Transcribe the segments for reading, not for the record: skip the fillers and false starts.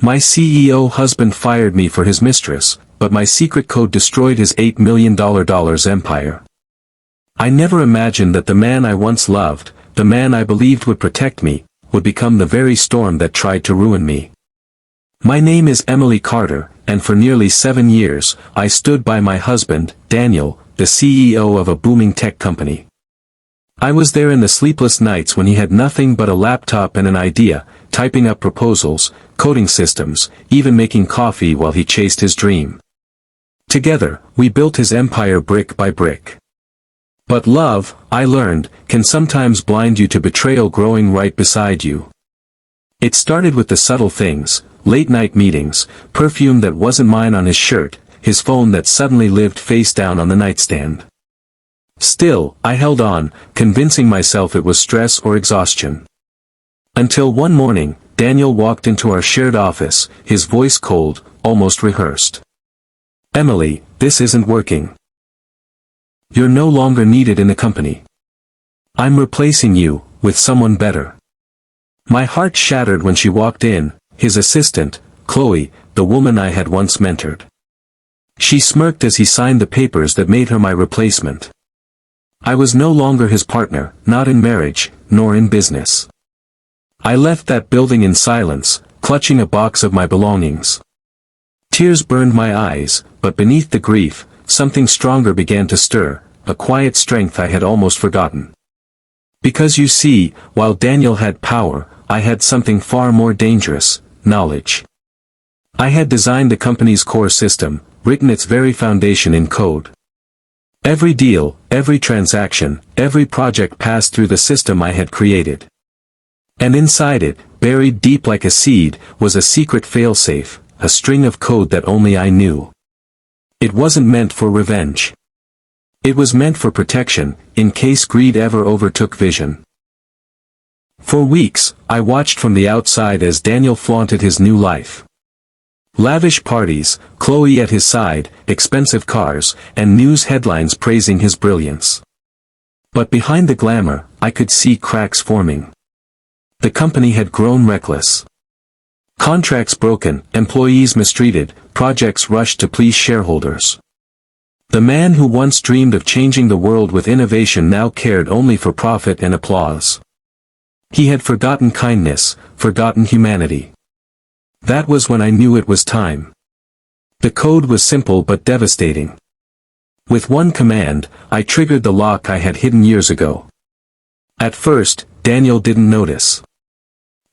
My CEO husband fired me for his mistress, but my secret code destroyed his $8 million empire. I never imagined that the man I once loved, the man I believed would protect me, would become the very storm that tried to ruin me. My name is Emily Carter, and for nearly 7 years, I stood by my husband, Daniel, the CEO of a booming tech company. I was there in the sleepless nights when he had nothing but a laptop and an idea, typing up proposals, coding systems, even making coffee while he chased his dream. Together, we built his empire brick by brick. But love, I learned, can sometimes blind you to betrayal growing right beside you. It started with the subtle things, late-night meetings, perfume that wasn't mine on his shirt, his phone that suddenly lived face down on the nightstand. Still, I held on, convincing myself it was stress or exhaustion. Until one morning, Daniel walked into our shared office, his voice cold, almost rehearsed. "Emily, this isn't working. You're no longer needed in the company. I'm replacing you, with someone better." My heart shattered when she walked in, his assistant, Chloe, the woman I had once mentored. She smirked as he signed the papers that made her my replacement. I was no longer his partner, not in marriage, nor in business. I left that building in silence, clutching a box of my belongings. Tears burned my eyes, but beneath the grief, something stronger began to stir, a quiet strength I had almost forgotten. Because you see, while Daniel had power, I had something far more dangerous, knowledge. I had designed the company's core system, written its very foundation in code. Every deal, every transaction, every project passed through the system I had created. And inside it, buried deep like a seed, was a secret failsafe, a string of code that only I knew. It wasn't meant for revenge. It was meant for protection, in case greed ever overtook vision. For weeks, I watched from the outside as Daniel flaunted his new life. Lavish parties, Chloe at his side, expensive cars, and news headlines praising his brilliance. But behind the glamour, I could see cracks forming. The company had grown reckless. Contracts broken, employees mistreated, projects rushed to please shareholders. The man who once dreamed of changing the world with innovation now cared only for profit and applause. He had forgotten kindness, forgotten humanity. That was when I knew it was time. The code was simple but devastating. With one command, I triggered the lock I had hidden years ago. At first, Daniel didn't notice.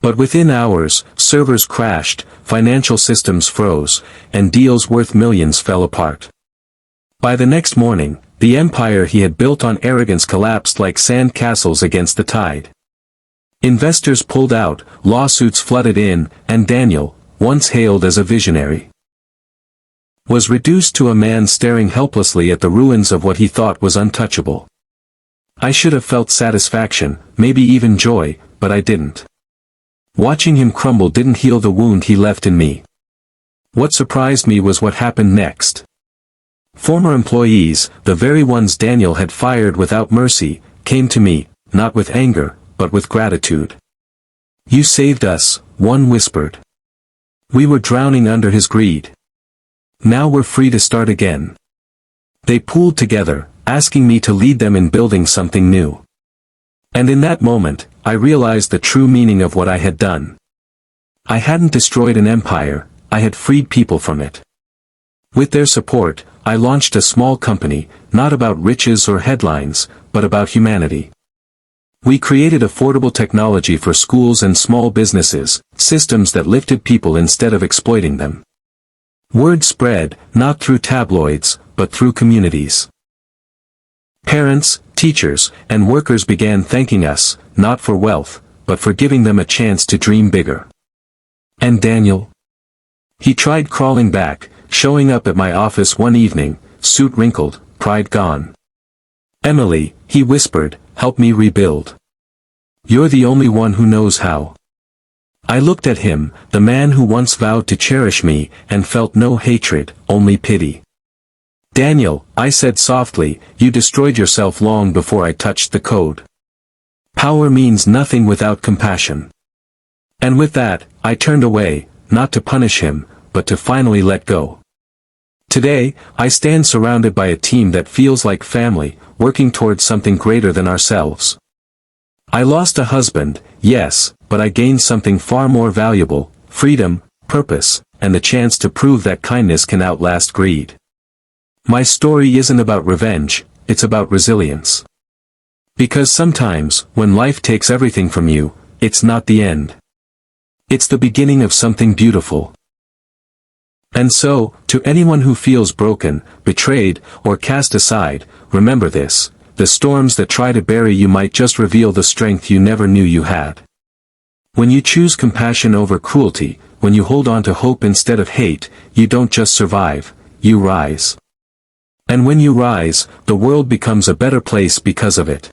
But within hours, servers crashed, financial systems froze, and deals worth millions fell apart. By the next morning, the empire he had built on arrogance collapsed like sand castles against the tide. Investors pulled out, lawsuits flooded in, and Daniel, once hailed as a visionary, was reduced to a man staring helplessly at the ruins of what he thought was untouchable. I should have felt satisfaction, maybe even joy, but I didn't. Watching him crumble didn't heal the wound he left in me. What surprised me was what happened next. Former employees, the very ones Daniel had fired without mercy, came to me, not with anger, but with gratitude. "You saved us," one whispered. "We were drowning under his greed. Now we're free to start again." They pooled together, asking me to lead them in building something new. And in that moment, I realized the true meaning of what I had done. I hadn't destroyed an empire, I had freed people from it. With their support, I launched a small company, not about riches or headlines, but about humanity. We created affordable technology for schools and small businesses, systems that lifted people instead of exploiting them. Word spread, not through tabloids, but through communities. Parents, teachers, and workers began thanking us, not for wealth, but for giving them a chance to dream bigger. And Daniel? He tried crawling back, showing up at my office one evening, suit wrinkled, pride gone. "Emily," he whispered, "help me rebuild. You're the only one who knows how." I looked at him, the man who once vowed to cherish me, and felt no hatred, only pity. "Daniel," I said softly, "you destroyed yourself long before I touched the code. Power means nothing without compassion." And with that, I turned away, not to punish him, but to finally let go. Today, I stand surrounded by a team that feels like family, working towards something greater than ourselves. I lost a husband, yes, but I gained something far more valuable: freedom, purpose, and the chance to prove that kindness can outlast greed. My story isn't about revenge, it's about resilience. Because sometimes, when life takes everything from you, it's not the end. It's the beginning of something beautiful. And so, to anyone who feels broken, betrayed, or cast aside, remember this: the storms that try to bury you might just reveal the strength you never knew you had. When you choose compassion over cruelty, when you hold on to hope instead of hate, you don't just survive, you rise. And when you rise, the world becomes a better place because of it.